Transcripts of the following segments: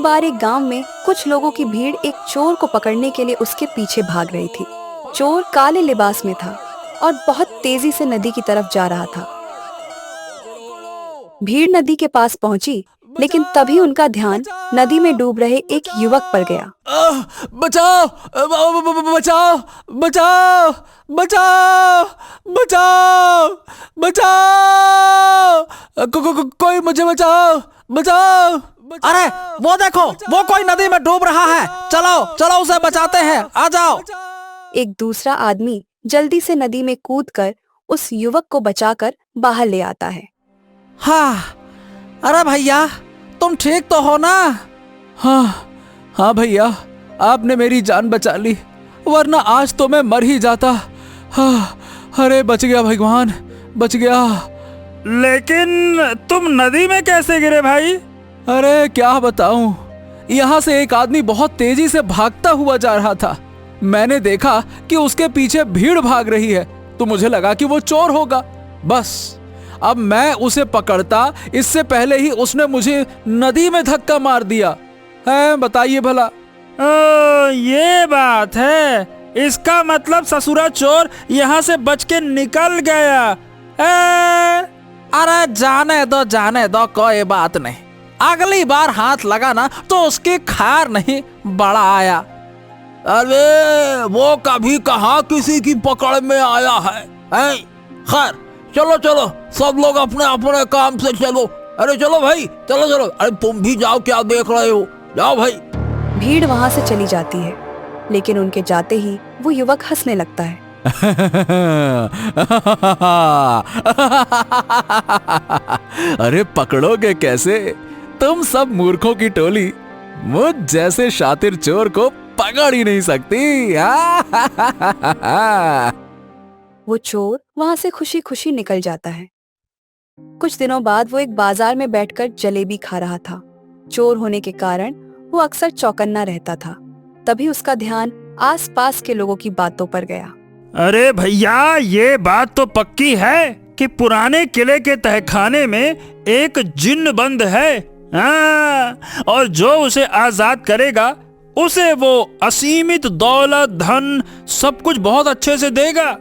बार एक गांव में कुछ लोगों की भीड़ एक चोर को पकड़ने के लिए उसके पीछे भाग रही थी। चोर काले लिबास में था और बहुत तेजी से नदी की तरफ जा रहा था। भीड़ नदी के पास पहुंची, लेकिन तभी उनका ध्यान नदी में डूब रहे एक युवक पर गया। बचाओ बचाओ बचाओ बचाओ बचाओ बचाओ कोई मुझे बचाओ बचाओ। अरे वो देखो, वो कोई नदी में डूब रहा है। चलो चलो उसे बचाते हैं, आ जाओ। एक दूसरा आदमी जल्दी से नदी में कूदकर उस युवक को बचाकर बाहर ले आता है। हाँ, अरे भैया तुम ठीक तो हो ना? हाँ भैया, आपने मेरी जान बचा ली, वरना आज तो मैं मर ही जाता। अरे बच गया भगवान, बच गया। लेकिन तुम नदी में कैसे गिरे भाई? अरे क्या बताऊं, यहाँ से एक आदमी बहुत तेजी से भागता हुआ जा रहा था। मैंने देखा कि उसके पीछे भीड़ भाग रही है, तो मुझे लगा कि वो चोर होगा। बस अब मैं उसे पकड़ता इससे पहले ही उसने मुझे नदी में धक्का मार दिया है। बताइए भला। ये बात है, इसका मतलब ससुरा चोर यहाँ से बच के निकल गया। अरे जाने दो, कोई बात नहीं। अगली बार हाथ लगाना तो उसकी खार नहीं बड़ा आया। अरे वो कभी कहाँ किसी की पकड़ में आया है? खैर चलो चलो, सब लोग अपने अपने काम से चलो। अरे चलो भाई, चलो चलो। अरे तुम भी जाओ, क्या देख रहे हो? जाओ भाई। भीड़ वहां से चली जाती है, लेकिन उनके जाते ही वो युवक हंसने लगता है। अरे पकड़ोगे कैसे? तुम सब मूर्खों की टोली मुझ जैसे शातिर चोर को पकड़ ही नहीं सकती। वो चोर वहां से खुशी खुशी निकल जाता है। कुछ दिनों बाद वो एक बाजार में बैठकर जलेबी खा रहा था। चोर होने के कारण वो अक्सर चौकन्ना रहता था। तभी उसका ध्यान आसपास के लोगों की बातों पर गया। अरे भैया, ये बात तो पक्की है कि पुराने किले के तहखाने में एक जिन्न बंद है। और जो उसे आजाद करेगा उसे वो असीमित दौलत, धन, सब कुछ बहुत अच्छे से देगा।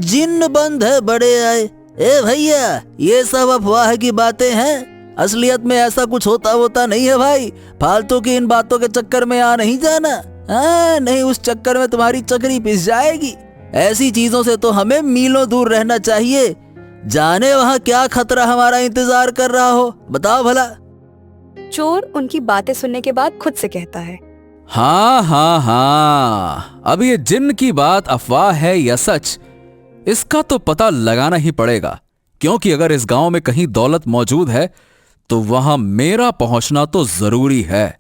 जिन्न बंद है बड़े आए। ए भैया, ये सब अफवाह की बातें हैं। असलियत में ऐसा कुछ होता नहीं है भाई। फालतू की इन बातों के चक्कर में आ नहीं जाना। नहीं, उस चक्कर में तुम्हारी चक्री पिस जाएगी। ऐसी चीजों से तो हमें मीलों दूर रहना चाहिए। जाने वहाँ क्या खतरा हमारा इंतजार कर रहा हो, बताओ भला। चोर उनकी बातें सुनने के बाद खुद से कहता है, हाँ, अब ये जिन्न की बात अफवाह है या सच, इसका तो पता लगाना ही पड़ेगा। क्योंकि अगर इस गांव में कहीं दौलत मौजूद है तो वहां मेरा पहुंचना तो जरूरी है।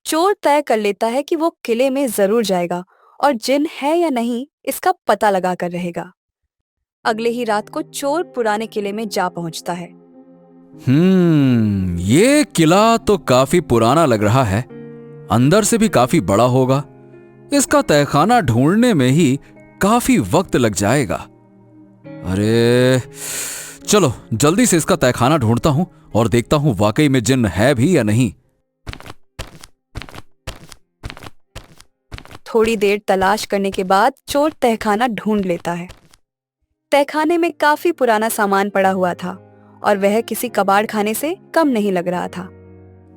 चोर तय कर लेता है कि वो किले में जरूर जाएगा और जिन्न है या नहीं इसका पता लगा कर रहेगा। अगले ही रात को चोर पुराने किले में जा पहुंचता है। ये किला तो काफी पुराना लग रहा है, अंदर से भी काफी बड़ा होगा। इसका तहखाना ढूंढने में ही काफी वक्त लग जाएगा। अरे चलो जल्दी से इसका तहखाना ढूंढता हूं और देखता हूं वाकई में जिन्न है भी या नहीं। थोड़ी देर तलाश करने के बाद चोर तहखाना ढूंढ लेता है। तहखाने में काफी पुराना सामान पड़ा हुआ था और वह किसी कबाड़ खाने से कम नहीं लग रहा था।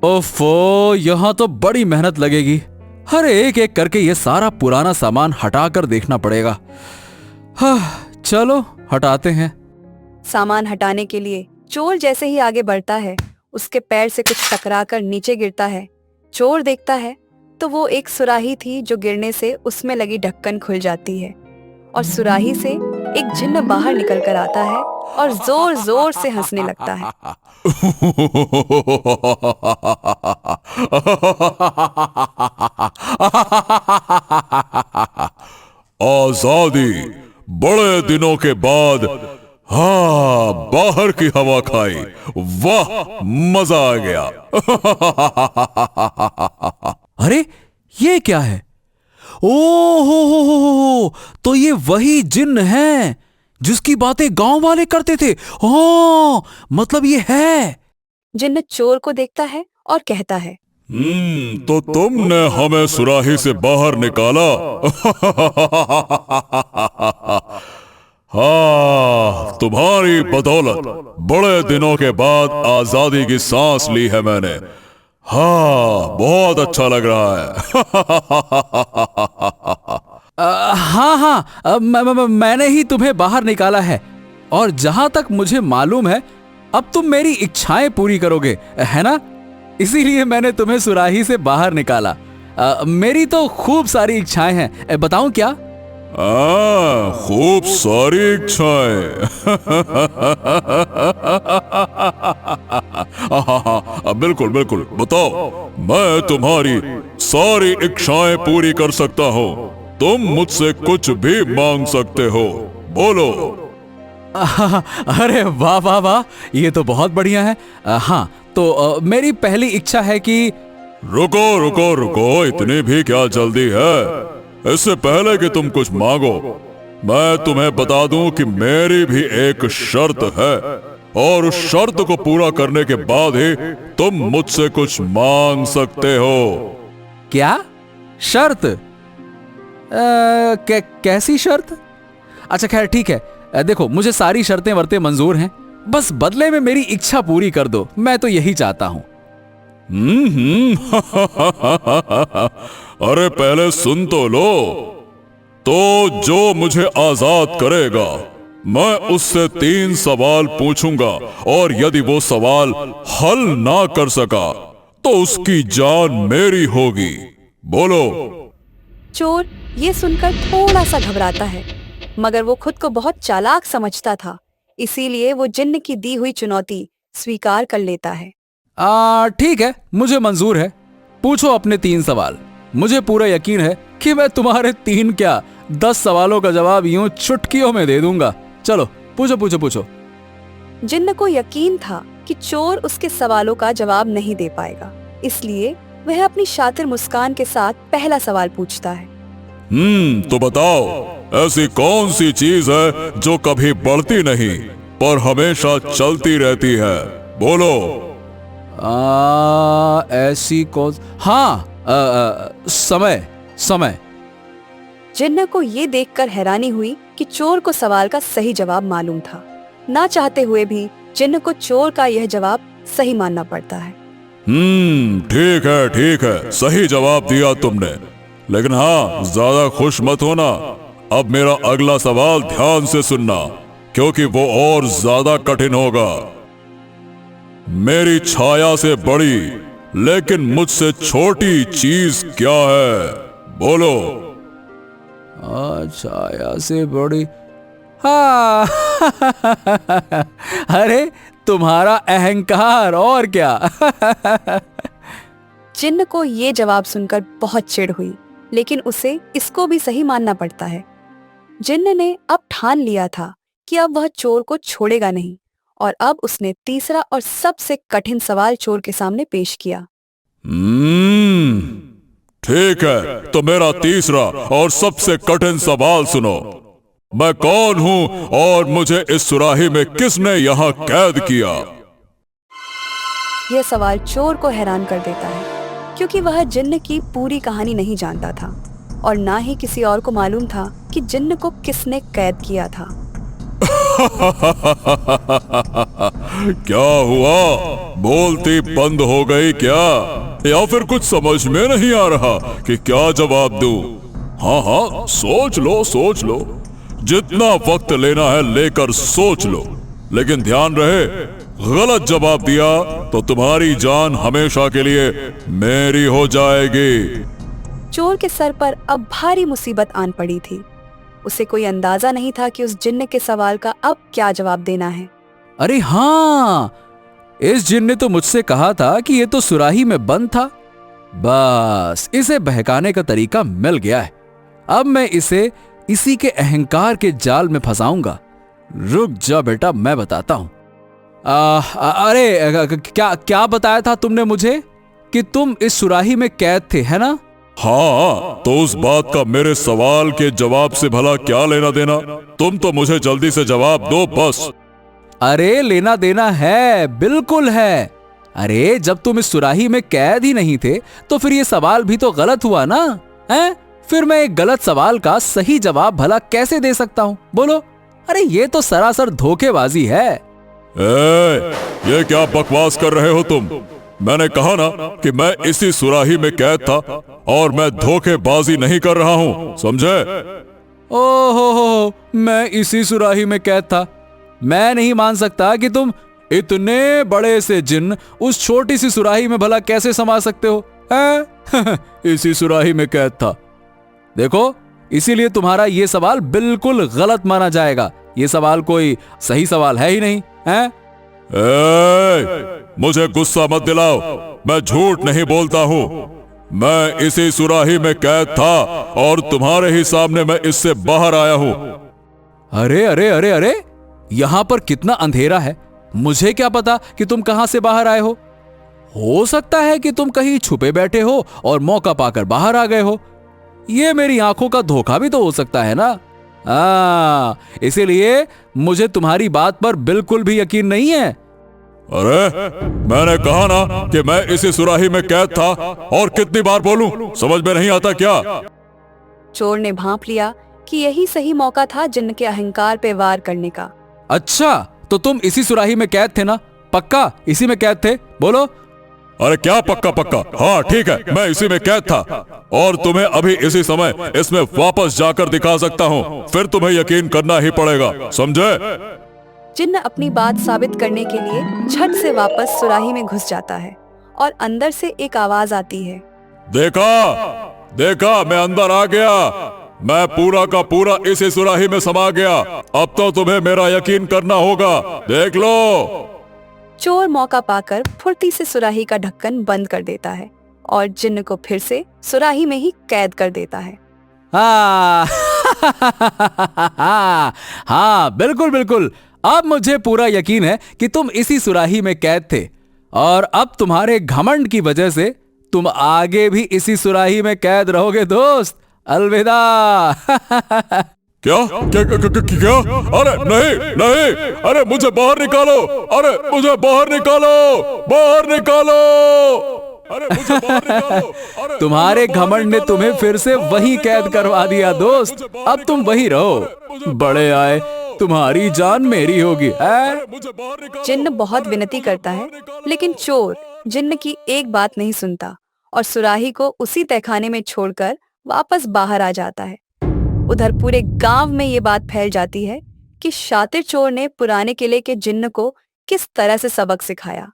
ओफो, यहाँ तो बड़ी मेहनत लगेगी। हर एक एक करके ये सारा पुराना सामान हटाकर देखना पड़ेगा। चलो हटाते हैं। सामान हटाने के लिए चोर जैसे ही आगे बढ़ता है, उसके पैर से कुछ टकराकर नीचे गिरता है। चोर देखता है तो वो एक सुराही थी जो गिरने से उसमें लगी ढक्कन खुल जाती है और सुराही से एक जिन्न बाहर निकल कर आता है और जोर जोर से हंसने लगता है। आजादी, बड़े दिनों के बाद। हाँ, बाहर की हवा खाई, वाह मजा आ गया। अरे ये क्या है? ओ हो, तो ये वही जिन्न है जिसकी बातें गांव वाले करते थे। हाँ, मतलब ये है। जिन्न चोर को देखता है और कहता है, तो तुमने हमें सुराही से बाहर निकाला। हाँ, तुम्हारी बदौलत बड़े दिनों के बाद आजादी की सांस ली है मैंने। हाँ, बहुत अच्छा लग रहा है। हाँ हाँ, मैंने ही तुम्हें बाहर निकाला है, और जहां तक मुझे मालूम है अब तुम मेरी इच्छाएं पूरी करोगे, है ना? इसीलिए मैंने तुम्हें सुराही से बाहर निकाला। मेरी तो खूब सारी इच्छाएं हैं, बताऊं क्या? खूब सारी इच्छाएं। बिल्कुल बिल्कुल, बताओ, मैं तुम्हारी सारी इच्छाएं पूरी कर सकता हूँ। तुम मुझसे कुछ भी मांग सकते हो, बोलो। अरे वाह वाह वाह, ये तो बहुत बढ़िया है। हाँ, तो मेरी पहली इच्छा है कि रुको रुको रुको, इतनी भी क्या जल्दी है? इससे पहले कि तुम कुछ मांगो, मैं तुम्हें बता दूं कि मेरी भी एक शर्त है, और उस शर्त को पूरा करने के बाद ही तुम मुझसे कुछ मांग सकते हो। क्या शर्त? कैसी शर्त? अच्छा खैर ठीक है, देखो मुझे सारी शर्तें वर्तें मंजूर हैं, बस बदले में मेरी इच्छा पूरी कर दो, मैं तो यही चाहता हूं। अरे पहले सुन तो लो। तो जो मुझे आजाद करेगा, मैं उससे 3 सवाल पूछूंगा, और यदि वो सवाल हल ना कर सका तो उसकी जान मेरी होगी। बोलो। चोर ये सुनकर थोड़ा सा घबराता है, मगर वो खुद को बहुत चालाक समझता था, इसीलिए वो जिन्न की दी हुई चुनौती स्वीकार कर लेता है। ठीक है, मुझे मंजूर है, पूछो अपने 3 सवाल। मुझे पूरा यकीन है कि मैं तुम्हारे 3 क्या 10 सवालों का जवाब यूं चुटकियों में दे दूंगा। चलो पूछो पूछो पूछो। जिन्न को यकीन था कि चोर उसके सवालों का जवाब नहीं दे पाएगा, इसलिए वह अपनी शातिर मुस्कान के साथ पहला सवाल पूछता है। तो बताओ, ऐसी कौन सी चीज है जो कभी बढ़ती नहीं पर हमेशा चलती रहती है? बोलो। ऐसी कौन? हाँ, समय समय। जिन्न को ये देखकर हैरानी हुई कि चोर को सवाल का सही जवाब मालूम था। ना चाहते हुए भी जिन्न को चोर का यह जवाब सही मानना पड़ता है। ठीक है, सही जवाब दिया तुमने, लेकिन हाँ, ज्यादा खुश मत होना। अब मेरा अगला सवाल ध्यान से सुनना, क्योंकि वो और ज्यादा कठिन होगा। मेरी छाया से बड़ी लेकिन मुझसे छोटी चीज क्या है? बोलो। छाया से बड़ी? हाँ अरे तुम्हारा अहंकार, और क्या। जिन्न को ये जवाब सुनकर बहुत चिढ़ हुई, लेकिन उसे इसको भी सही मानना पड़ता है। जिन्न ने अब ठान लिया था कि अब वह चोर को छोड़ेगा नहीं, और अब उसने तीसरा और सबसे कठिन सवाल चोर के सामने पेश किया। ठीक है, तो मेरा तीसरा और सबसे कठिन सवाल सुनो। मैं कौन हूं और मुझे इस सुराही में किसने यहाँ कैद किया? यह सवाल चोर को हैरान कर देता है, क्योंकि वह जिन्न की पूरी कहानी नहीं जानता था, और ना ही किसी और को मालूम था कि जिन्न को किसने कैद किया था। क्या हुआ? बोलती बंद हो गई क्या? या फिर कुछ समझ में नहीं आ रहा कि क्या जवाब दूं? हाँ, सोच लो, जितना वक्त लेना है लेकर सोच लो, लेकिन ध्यान रहे, गलत जवाब दिया तो तुम्हारी जान हमेशा के लिए मेरी हो जाएगी। चोर के सर पर अब भारी मुसीबत आन पड़ी थी। उसे कोई अंदाजा नहीं था कि उस जिन्न के सवाल का अब क्या जवाब देना है। अरे हाँ, इस जिन्न ने तो मुझसे कहा था कि ये तो सुराही में बंद था। बस इसे बहकाने का तरीका मिल गया है। अब मैं इसे इसी के अहंकार के जाल में फंसाऊंगा। रुक जा बेटा, मैं बताता हूं। अरे क्या बताया था तुमने मुझे कि तुम इस सुराही में कैद थे, है ना? हाँ, तो उस बात का मेरे सवाल के जवाब से भला क्या लेना देना? तुम तो मुझे जल्दी से जवाब दो बस। अरे लेना देना है, बिल्कुल है। अरे जब तुम इस सुराही में कैद ही नहीं थे तो फिर ये सवाल भी तो गलत हुआ ना, हैं? फिर मैं एक गलत सवाल का सही जवाब भला कैसे दे सकता हूँ, बोलो? अरे ये तो सरासर धोखेबाजी है। ये क्या बकवास कर रहे हो तुम? मैंने कहा ना कि मैं इसी सुराही में कैद था और मैं धोखेबाजी नहीं कर रहा हूँ, समझे? ओहो, मैं इसी सुराही में कैद था। मैं नहीं मान सकता कि तुम इतने बड़े से जिन्न उस छोटी सी सुराही में भला कैसे समा सकते हो, हैं? इसी सुराही में कैद था। देखो, इसीलिए तुम्हारा ये सवाल बिल्कुल गलत माना जाएगा। ये सवाल कोई सही सवाल है ही नहीं, हैं? मुझे गुस्सा मत दिलाओ, मैं झूठ नहीं बोलता हूँ। मैं इसी सुराही में कैद था और तुम्हारे ही सामने मैं इससे बाहर आया हूँ। अरे अरे अरे अरे, यहां पर कितना अंधेरा है, मुझे क्या पता कि तुम कहां से बाहर आए हो सकता है कि तुम कहीं छुपे बैठे हो और मौका पाकर बाहर आ गए हो। ये मेरी आंखों का धोखा भी तो हो सकता है ना। इसीलिए मुझे तुम्हारी बात पर बिल्कुल भी यकीन नहीं है। अरे मैंने कहा ना कि मैं इसी सुराही में कैद था, और कितनी बार बोलूं, समझ में नहीं आता क्या? चोर ने भांप लिया कि यही सही मौका था जिन्न के अहंकार पे वार करने का। अच्छा, तो तुम इसी सुराही में कैद थे ना? पक्का इसी में कैद थे, बोलो? अरे क्या पक्का पक्का? हाँ ठीक है, मैं इसी में कैद था और तुम्हें अभी इसी समय इसमें वापस जाकर दिखा सकता हूँ, फिर तुम्हें यकीन करना ही पड़ेगा, समझे? जिन्न अपनी बात साबित करने के लिए झट से वापस सुराही में घुस जाता है और अंदर से एक आवाज आती है। देखा देखा, मैं अंदर आ गया, मैं पूरा का पूरा इसी सुराही में समा गया। अब तो तुम्हें मेरा यकीन करना होगा, देख लो। चोर मौका पाकर फुर्ती से सुराही का ढक्कन बंद कर देता है और जिन्न को फिर से सुराही में ही कैद कर देता है। हाँ, बिल्कुल बिल्कुल, अब मुझे पूरा यकीन है कि तुम इसी सुराही में कैद थे और अब तुम्हारे घमंड की वजह से तुम आगे भी इसी सुराही में कैद रहोगे दोस्त। अलविदा। क्या क्या क्या क्या, क्या? अरे नहीं नहीं, अरे मुझे बाहर निकालो, अरे मुझे बाहर निकालो, बाहर निकालो, अरे मुझे बाहर निकालो। अरे तुम्हारे घमंड ने तुम्हें फिर से वही कैद करवा दिया दोस्त। अब तुम वही रहो, बड़े आए तुम्हारी जान मेरी होगी। जिन्न बहुत विनती करता है, लेकिन चोर जिन्न की एक बात नहीं सुनता और सुराही को उसी तहखाने में छोड़कर वापस बाहर आ जाता है। उधर पूरे गांव में ये बात फैल जाती है कि शातिर चोर ने पुराने किले के जिन्न को किस तरह से सबक सिखाया।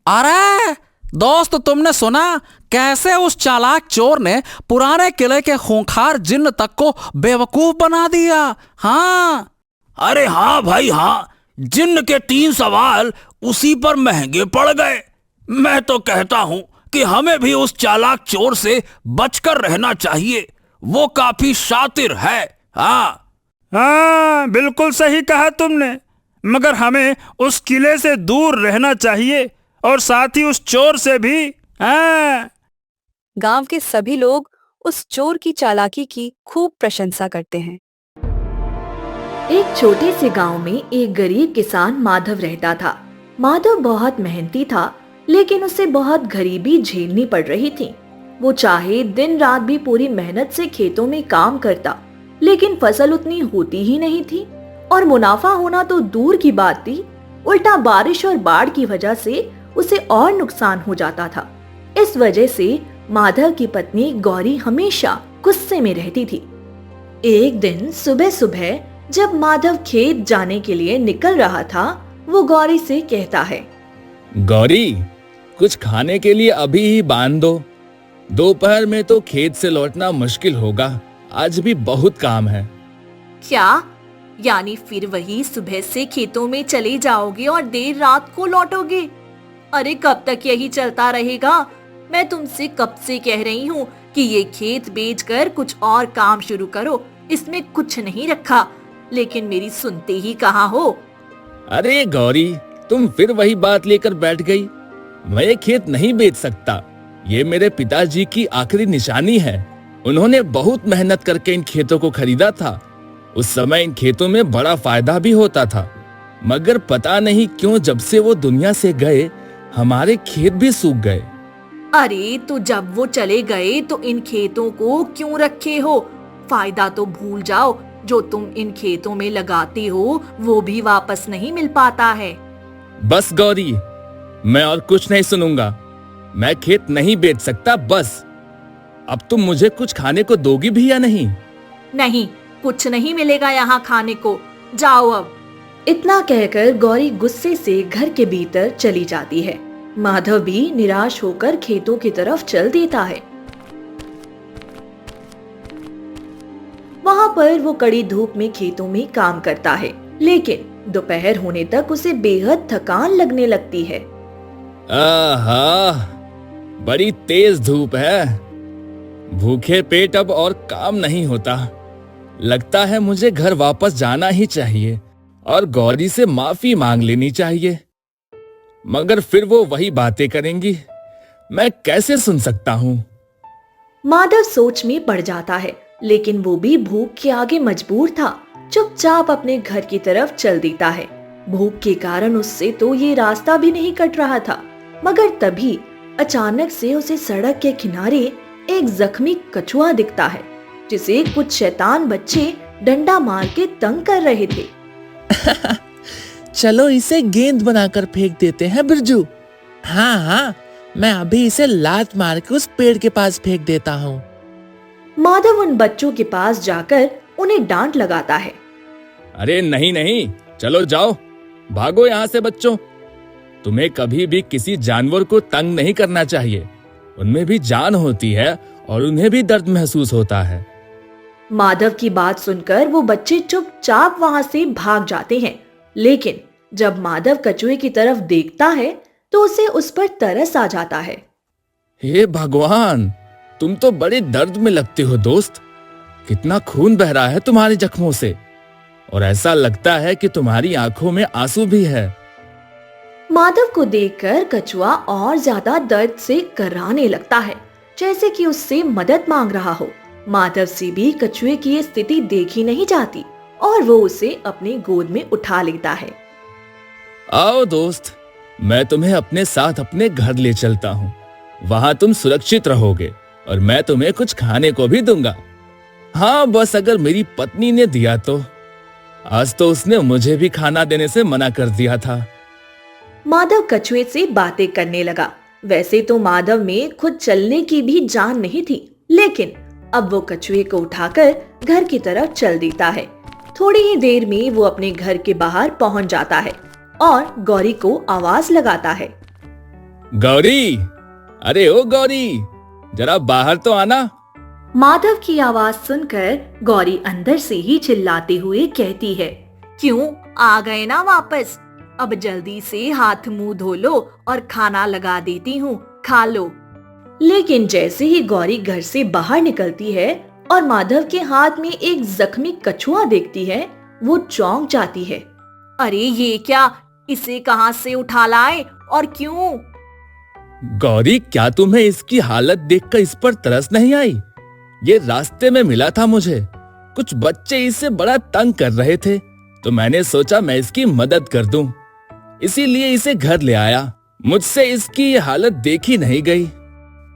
अरे दोस्त, तुमने सुना कैसे उस चालाक चोर ने पुराने किले के खूंखार जिन्न तक को बेवकूफ बना दिया? हाँ, अरे हाँ भाई हाँ, जिन्न के 3 सवाल उसी पर महंगे पड़ गए। मैं तो कहता हूँ कि हमें भी उस चालाक चोर से बचकर रहना चाहिए, वो काफी शातिर है। हाँ, बिल्कुल सही कहा तुमने, मगर हमें उस किले से दूर रहना चाहिए और साथ ही उस चोर से भी। गांव के सभी लोग उस चोर की चालाकी की खूब प्रशंसा करते हैं। एक छोटे से गांव में एक गरीब किसान माधव रहता था। माधव बहुत मेहनती था, लेकिन उसे बहुत गरीबी झेलनी पड़ रही थी। वो चाहे दिन रात भी पूरी मेहनत से खेतों में काम करता, लेकिन फसल उतनी होती ही नहीं थी और मुनाफा होना तो दूर की बात थी, उल्टा बारिश और बाढ़ की वजह से उसे और नुकसान हो जाता था। इस वजह से माधव की पत्नी गौरी हमेशा गुस्से में रहती थी। एक दिन सुबह सुबह जब माधव खेत जाने के लिए निकल रहा था, वो गौरी से कहता है, गौरी, कुछ खाने के लिए अभी ही बांध दो, दोपहर में तो खेत से लौटना मुश्किल होगा, आज भी बहुत काम है। क्या? यानी फिर वही सुबह से खेतों में चले जाओगे और देर रात को लौटोगे? अरे कब तक यही चलता रहेगा? मैं तुमसे कब से कह रही हूँ कि ये खेत बेचकर कुछ और काम शुरू करो, इसमें कुछ नहीं रखा, लेकिन मेरी सुनते ही कहाँ हो। अरे गौरी, तुम फिर वही बात लेकर बैठ गई। मैं ये खेत नहीं बेच सकता, ये मेरे पिताजी की आखिरी निशानी है। उन्होंने बहुत मेहनत करके इन खेतों को खरीदा था। उस समय इन खेतों में बड़ा फायदा भी होता था, मगर पता नहीं क्यों जब से वो दुनिया से गए, हमारे खेत भी सूख गए। अरे तो जब वो चले गए तो इन खेतों को क्यों रखे हो? फायदा तो भूल जाओ, जो तुम इन खेतों में लगाते हो वो भी वापस नहीं मिल पाता है। बस गौरी, मैं और कुछ नहीं सुनूंगा। मैं खेत नहीं बेच सकता बस। अब तुम मुझे कुछ खाने को दोगी भी या नहीं? नहीं, कुछ नहीं मिलेगा यहाँ खाने को, जाओ अब। इतना कहकर गौरी गुस्से से घर के भीतर चली जाती है। माधव भी निराश होकर खेतों की तरफ चल देता है। वहां पर वो कड़ी धूप में खेतों में काम करता है, लेकिन दोपहर होने तक उसे बेहद थकान लगने लगती है। आहा, बड़ी तेज धूप है। भूखे पेट अब और काम नहीं होता। लगता है मुझे घर वापस जाना ही चाहिए और गौरी से माफी मांग लेनी चाहिए। मगर फिर वो वही बातें करेंगी, मैं कैसे सुन सकता हूँ? माधव सोच में पड़ जाता है, लेकिन वो भी भूख के आगे मजबूर था। चुपचाप अपने घर की तरफ चल देता है। भूख के कारण उससे तो ये रास्ता भी नहीं कट रहा था, मगर तभी अचानक से उसे सड़क के किनारे एक जख्मी कछुआ दिखता है, जिसे कुछ शैतान बच्चे डंडा मार के तंग कर रहे थे। चलो इसे गेंद बनाकर फेंक देते हैं बिरजू। हाँ हाँ, मैं अभी इसे लात मार के उस पेड़ के पास फेंक देता हूँ। माधव उन बच्चों के पास जाकर उन्हें डांट लगाता है। अरे नहीं नहीं, चलो जाओ, भागो यहाँ से बच्चों। तुम्हें कभी भी किसी जानवर को तंग नहीं करना चाहिए। उनमें भी जान होती है और उन्हें भी दर्द महसूस होता है। माधव की बात सुनकर वो बच्चे चुपचाप वहां से भाग जाते हैं, लेकिन जब माधव कछुए की तरफ देखता है तो उसे उस पर तरस आ जाता है। हे भगवान, तुम तो बड़े दर्द में लगते हो दोस्त। कितना खून बह रहा है तुम्हारे जख्मों से, और ऐसा लगता है कि तुम्हारी आंखों में आंसू भी है। माधव को देखकर कछुआ और ज्यादा दर्द से कराहने लगता है, जैसे कि उससे मदद मांग रहा हो। माधव से भी कछुए की ये स्थिति देखी नहीं जाती और वो उसे अपनी गोद में उठा लेता है। आओ दोस्त, मैं तुम्हें अपने साथ अपने घर ले चलता हूँ। वहां तुम सुरक्षित रहोगे और मैं तुम्हें कुछ खाने को भी दूंगा। हाँ, बस अगर मेरी पत्नी ने दिया तो। आज तो उसने मुझे भी खाना देने से मना कर दिया था। माधव कछुए से बातें करने लगा। वैसे तो माधव में खुद चलने की भी जान नहीं थी, लेकिन अब वो कछुए को उठाकर घर की तरफ चल देता है। थोड़ी ही देर में वो अपने घर के बाहर पहुंच जाता है और गौरी को आवाज लगाता है। गौरी, अरे ओ गौरी, जरा बाहर तो आना। माधव की आवाज सुनकर गौरी अंदर से ही चिल्लाते हुए कहती है, क्यों आ गए ना वापस? अब जल्दी से हाथ मुंह धो लो और खाना लगा देती हूँ, खा लो। लेकिन जैसे ही गौरी घर से बाहर निकलती है और माधव के हाथ में एक जख्मी कछुआ देखती है, वो चौंक जाती है। अरे ये क्या, इसे कहाँ से उठा लाए और क्यों? गौरी, क्या तुम्हें इसकी हालत देखकर इस पर तरस नहीं आई? ये रास्ते में मिला था मुझे। कुछ बच्चे इसे बड़ा तंग कर रहे थे, तो मैंने सोचा मैं इसकी मदद कर दूं। इसीलिए इसे घर ले आया। मुझसे इसकी ये हालत देखी नहीं गई।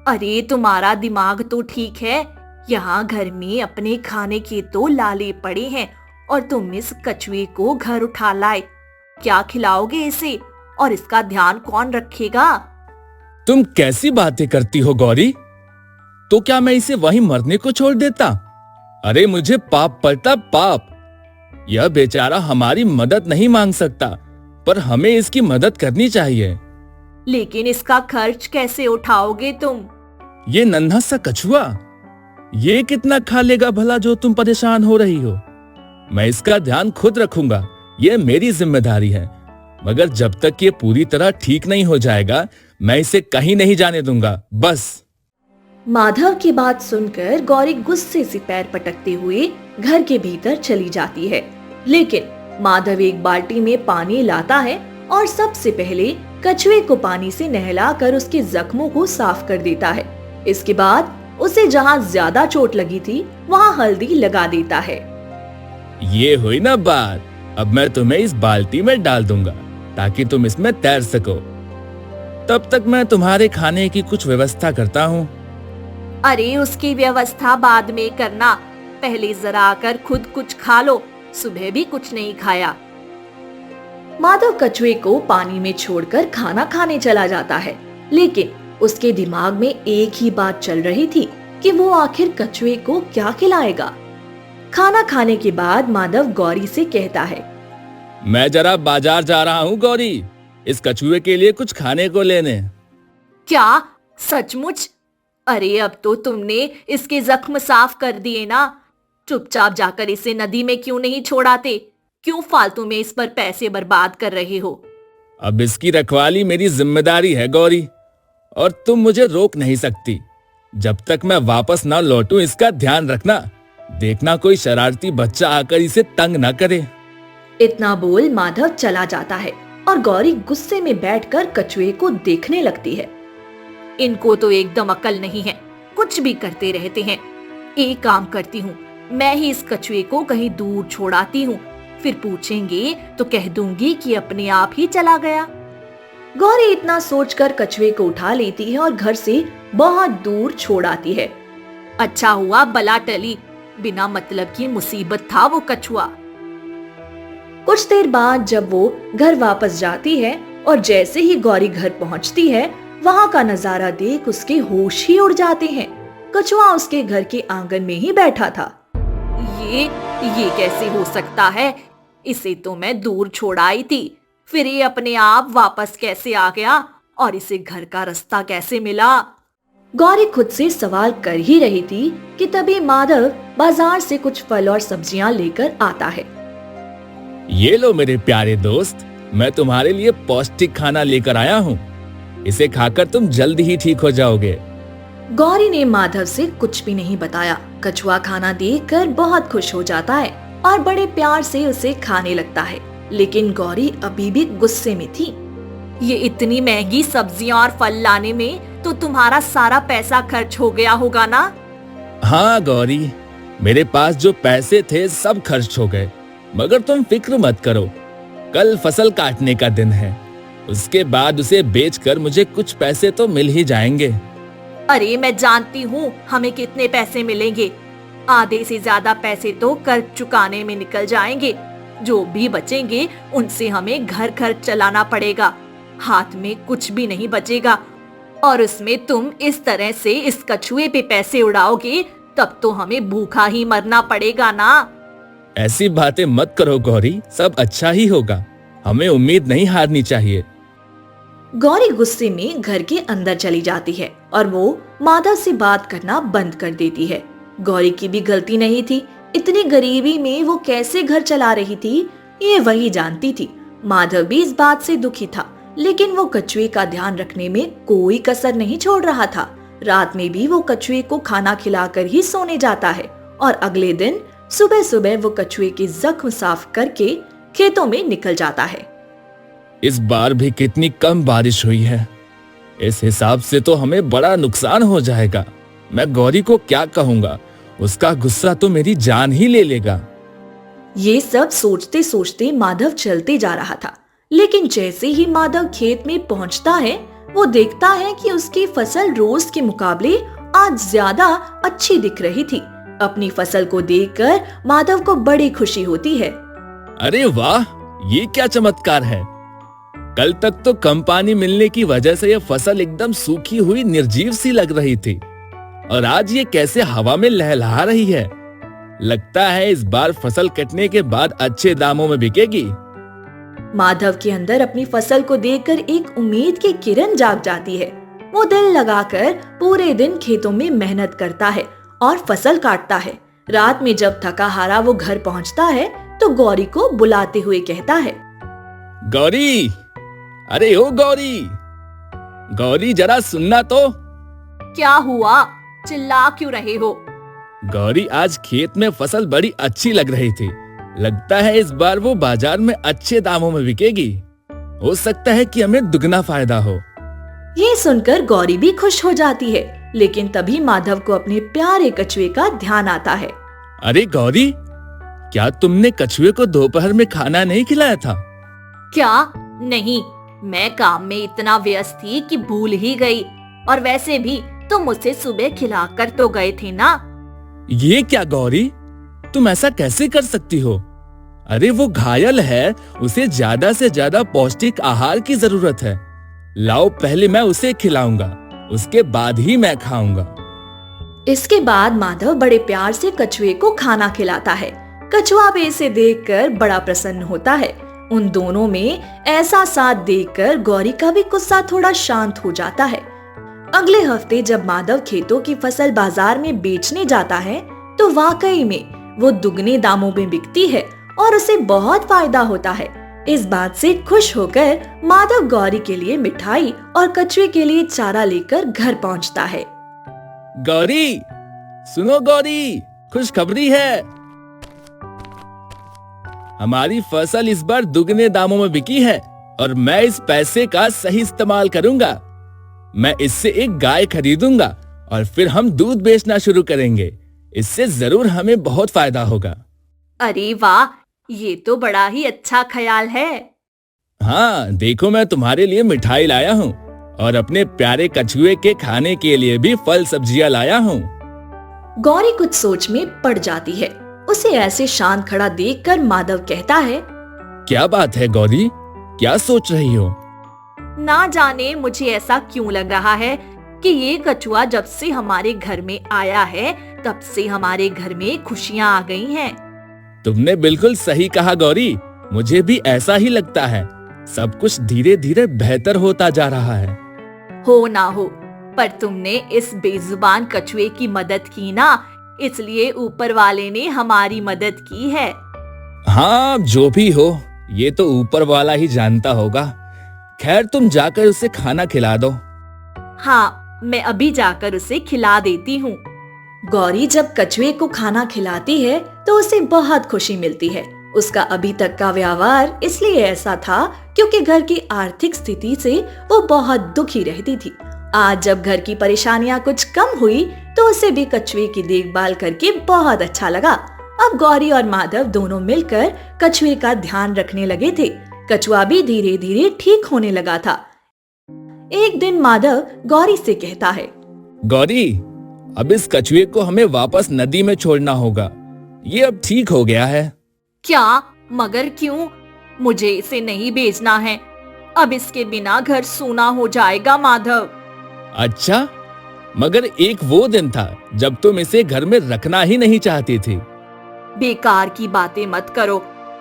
अरे तुम्हारा दिमाग तो ठीक है। यहाँ घर में अपने खाने के तो लाले पड़े हैं और तुम इस कछुए को घर उठा लाए। क्या खिलाओगे इसे और इसका ध्यान कौन रखेगा? तुम कैसी बातें करती हो गौरी? तो क्या मैं इसे वहीं मरने को छोड़ देता? अरे मुझे पाप पड़ता, पाप। यह बेचारा हमारी मदद नहीं मांग सकता, पर हमें इसकी मदद करनी चाहिए। लेकिन इसका खर्च कैसे उठाओगे तुम? ये नन्हा सा कछुआ, ये कितना खा लेगा भला जो तुम परेशान हो रही हो? मैं इसका ध्यान खुद रखूंगा, ये मेरी जिम्मेदारी है। मगर जब तक ये पूरी तरह ठीक नहीं हो जाएगा, मैं इसे कहीं नहीं जाने दूंगा, बस। माधव की बात सुनकर गौरी गुस्से से पैर पटकते हुए घर के भीतर चली जाती है। लेकिन माधव एक बाल्टी में पानी लाता है और सबसे पहले कछुए को पानी से नहलाकर उसके जख्मों को साफ कर देता है। इसके बाद उसे जहाँ ज्यादा चोट लगी थी वहाँ हल्दी लगा देता है। ये हुई ना बात। अब मैं तुम्हें इस बाल्टी में डाल दूंगा ताकि तुम इसमें तैर सको। तब तक मैं तुम्हारे खाने की कुछ व्यवस्था करता हूँ। अरे उसकी व्यवस्था बाद में करना, पहले जरा आकर खुद कुछ खा लो, सुबह भी कुछ नहीं खाया। माधव कछुए को पानी में छोड़कर खाना खाने चला जाता है, लेकिन उसके दिमाग में एक ही बात चल रही थी कि वो आखिर कछुए को क्या खिलाएगा। खाना खाने के बाद माधव गौरी से कहता है, मैं जरा बाजार जा रहा हूँ गौरी, इस कछुए के लिए कुछ खाने को लेने। क्या सचमुच? अरे अब तो तुमने इसके जख्म साफ कर दिए ना। चुपचाप जाकर इसे नदी में क्यों नहीं छोड़ाते? क्यों फालतू में इस पर पैसे बर्बाद कर रहे हो? अब इसकी रखवाली मेरी जिम्मेदारी है गौरी, और तुम मुझे रोक नहीं सकती। जब तक मैं वापस ना लौटूं इसका ध्यान रखना। देखना कोई शरारती बच्चा आकर इसे तंग ना करे। इतना बोल माधव चला जाता है और गौरी गुस्से में बैठकर कछुए को देखने लगती है। इनको तो एकदम अकल नहीं है, कुछ भी करते रहते हैं। एक काम करती हूँ, मैं ही इस कछुए को कहीं दूर छोड़ाती हूँ, फिर पूछेंगे तो कह दूंगी कि अपने आप ही चला गया। गौरी इतना सोचकर कछुए को उठा लेती है और घर से बहुत दूर छोड़ आती है। अच्छा हुआ बला टली, बिना मतलब की मुसीबत था वो कछुआ। कुछ देर बाद जब वो घर वापस जाती है और जैसे ही गौरी घर पहुंचती है, वहां का नजारा देख उसके होश ही उड़ जाते हैं। कछुआ उसके घर के आंगन में ही बैठा था। ये कैसे हो सकता है? इसे तो मैं दूर छोड़ आई थी, फिर ये अपने आप वापस कैसे आ गया और इसे घर का रास्ता कैसे मिला? गौरी खुद से सवाल कर ही रही थी कि तभी माधव बाजार से कुछ फल और सब्जियां लेकर आता है। ये लो मेरे प्यारे दोस्त, मैं तुम्हारे लिए पौष्टिक खाना लेकर आया हूँ। इसे खाकर तुम जल्दी ही ठीक हो जाओगे। गौरी ने माधव से कुछ भी नहीं बताया। कछुआ खाना देखकर बहुत खुश हो जाता है और बड़े प्यार से उसे खाने लगता है, लेकिन गौरी अभी भी गुस्से में थी। ये इतनी महंगी सब्जियां और फल लाने में तो तुम्हारा सारा पैसा खर्च हो गया होगा ना? हाँ गौरी, मेरे पास जो पैसे थे सब खर्च हो गए, मगर तुम फिक्र मत करो, कल फसल काटने का दिन है, उसके बाद उसे बेचकर मुझे कुछ पैसे तो मिल ही जाएंगे। अरे मैं जानती हूँ हमें कितने पैसे मिलेंगे। आधे से ज्यादा पैसे तो कर्ज चुकाने में निकल जाएंगे। जो भी बचेंगे उनसे हमें घर खर्च चलाना पड़ेगा। हाथ में कुछ भी नहीं बचेगा, और उसमें तुम इस तरह से इस कछुए पे पैसे उड़ाओगे तब तो हमें भूखा ही मरना पड़ेगा ना। ऐसी बातें मत करो गौरी, सब अच्छा ही होगा। हमें उम्मीद नहीं हारनी चाहिए। गौरी गुस्से में घर के अंदर चली जाती है और वो माधव से बात करना बंद कर देती है। गौरी की भी गलती नहीं थी, इतनी गरीबी में वो कैसे घर चला रही थी ये वही जानती थी। माधव भी इस बात से दुखी था, लेकिन वो कछुए का ध्यान रखने में कोई कसर नहीं छोड़ रहा था। रात में भी वो कछुए को खाना खिलाकर ही सोने जाता है और अगले दिन सुबह सुबह वो कछुए के जख्म साफ करके खेतों में निकल जाता है। इस बार भी कितनी कम बारिश हुई है, इस हिसाब से तो हमें बड़ा नुकसान हो जाएगा। मैं गौरी को क्या कहूँगा, उसका गुस्सा तो मेरी जान ही ले लेगा। ये सब सोचते सोचते माधव चलते जा रहा था, लेकिन जैसे ही माधव खेत में पहुंचता है, वो देखता है कि उसकी फसल रोज के मुकाबले आज ज्यादा अच्छी दिख रही थी। अपनी फसल को देखकर माधव को बड़ी खुशी होती है। अरे वाह, ये क्या चमत्कार है। कल तक तो कम पानी मिलने की वजह से यह फसल एकदम सूखी हुई निर्जीव सी लग रही थी, और आज ये कैसे हवा में लहलहा रही है। लगता है इस बार फसल कटने के बाद अच्छे दामों में बिकेगी। माधव के अंदर अपनी फसल को देखकर एक उम्मीद की किरण जाग जाती है। वो दिल लगाकर पूरे दिन खेतों में मेहनत करता है और फसल काटता है। रात में जब थका हारा वो घर पहुंचता है तो गौरी को बुलाते हुए कहता है, गौरी, अरे ओ गौरी, गौरी जरा सुनना तो। क्या हुआ? चिल्ला क्यों रहे हो? गौरी, आज खेत में फसल बड़ी अच्छी लग रही थी। लगता है इस बार वो बाजार में अच्छे दामों में बिकेगी। हो सकता है कि हमें दुगना फायदा हो। ये सुनकर गौरी भी खुश हो जाती है, लेकिन तभी माधव को अपने प्यारे कछुए का ध्यान आता है। अरे गौरी, क्या तुमने कछुए को दोपहर में खाना नहीं खिलाया था? क्या नहीं? मैं काम में इतना व्यस्त थी कि भूल ही गई। और वैसे भी तुम उसे सुबह खिलाकर तो गए थे ना। ये क्या गौरी, तुम ऐसा कैसे कर सकती हो? अरे वो घायल है, उसे ज्यादा से ज्यादा पौष्टिक आहार की जरूरत है। लाओ पहले मैं उसे खिलाऊंगा, उसके बाद ही मैं खाऊंगा। इसके बाद माधव बड़े प्यार से कछुए को खाना खिलाता है। कछुआ भी इसे देखकर बड़ा प्रसन्न होता है। उन दोनों में ऐसा साथ देखकर गौरी का भी गुस्सा थोड़ा शांत हो जाता है। अगले हफ्ते जब माधव खेतों की फसल बाजार में बेचने जाता है तो वाकई में वो दुगने दामों में बिकती है और उसे बहुत फायदा होता है। इस बात से खुश होकर माधव गौरी के लिए मिठाई और कछुए के लिए चारा लेकर घर पहुंचता है। गौरी, सुनो गौरी, खुशखबरी है। हमारी फसल इस बार दुगने दामों में बिकी है और मैं इस पैसे का सही इस्तेमाल करूंगा। मैं इससे एक गाय खरीदूंगा और फिर हम दूध बेचना शुरू करेंगे। इससे जरूर हमें बहुत फायदा होगा। अरे वाह, ये तो बड़ा ही अच्छा ख्याल है। हाँ, देखो मैं तुम्हारे लिए मिठाई लाया हूँ और अपने प्यारे कछुए के खाने के लिए भी फल सब्जियां लाया हूँ। गौरी कुछ सोच में पड़ जाती है। उसे ऐसे शांत खड़ा देखकर माधव कहता है, क्या बात है गौरी, क्या सोच रही हो? ना जाने मुझे ऐसा क्यों लग रहा है कि ये कछुआ जब से हमारे घर में आया है तब से हमारे घर में खुशियाँ आ गई हैं। तुमने बिल्कुल सही कहा गौरी, मुझे भी ऐसा ही लगता है। सब कुछ धीरे धीरे बेहतर होता जा रहा है। हो ना हो, पर तुमने इस बेजुबान कछुए की मदद की ना, इसलिए ऊपर वाले ने हमारी मदद की है। हाँ, जो भी हो, ये तो ऊपर वाला ही जानता होगा। खैर, तुम जाकर उसे खाना खिला दो। हाँ, मैं अभी जाकर उसे खिला देती हूँ। गौरी जब कछुए को खाना खिलाती है तो उसे बहुत खुशी मिलती है। उसका अभी तक का व्यवहार इसलिए ऐसा था क्योंकि घर की आर्थिक स्थिति से वो बहुत दुखी रहती थी। आज जब घर की परेशानियां कुछ कम हुई तो उसे भी कछुए की देखभाल करके बहुत अच्छा लगा। अब गौरी और माधव दोनों मिलकर कछुए का ध्यान रखने लगे थे। कछुआ भी धीरे धीरे ठीक होने लगा था। एक दिन माधव गौरी से कहता है, गौरी, अब इस कछुए को हमें वापस नदी में छोड़ना होगा। ये अब ठीक हो गया है। क्या? मगर क्यों? मुझे इसे नहीं बेचना है। अब इसके बिना घर सूना हो जाएगा माधव। अच्छा, मगर एक वो दिन था जब तुम इसे घर में रखना ही नहीं चाहती थी। बेकार की बातें मत करो।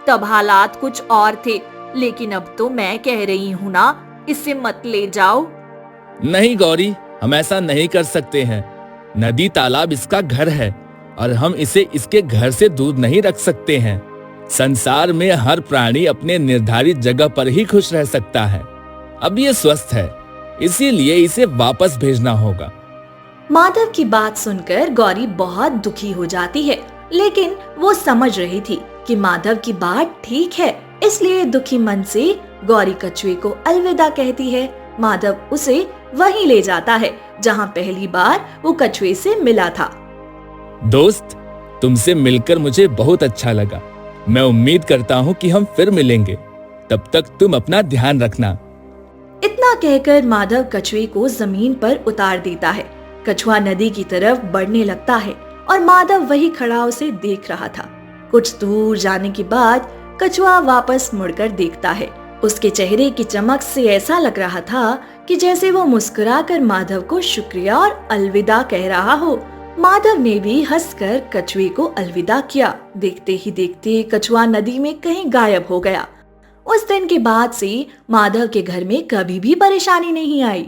तब हालात कुछ और थे, लेकिन अब तो मैं कह रही हूँ ना, इसे मत ले जाओ। नहीं गौरी, हम ऐसा नहीं कर सकते हैं। नदी तालाब इसका घर है और हम इसे इसके घर से दूर नहीं रख सकते हैं। संसार में हर प्राणी अपने निर्धारित जगह पर ही खुश रह सकता है। अब ये स्वस्थ है, इसीलिए इसे वापस भेजना होगा। माधव की बात सुनकर गौरी बहुत दुखी हो जाती है, लेकिन वो समझ रही थी कि माधव की बात ठीक है, इसलिए दुखी मन से गौरी कछुए को अलविदा कहती है। माधव उसे वहीं ले जाता है जहां पहली बार वो कछुए से मिला था। दोस्त, तुमसे मिलकर मुझे बहुत अच्छा लगा। मैं उम्मीद करता हूँ कि हम फिर मिलेंगे। तब तक तुम अपना ध्यान रखना। इतना कहकर माधव कछुए को जमीन पर उतार देता है। कछुआ नदी की तरफ बढ़ने लगता है और माधव वही खड़ा उसे देख रहा था। कुछ दूर जाने के बाद कछुआ वापस मुड़कर देखता है। उसके चेहरे की चमक से ऐसा लग रहा था कि जैसे वो मुस्कुराकर माधव को शुक्रिया और अलविदा कह रहा हो। माधव ने भी हंसकर कछुए को अलविदा किया। देखते ही देखते कछुआ नदी में कहीं गायब हो गया। उस दिन के बाद से माधव के घर में कभी भी परेशानी नहीं आई।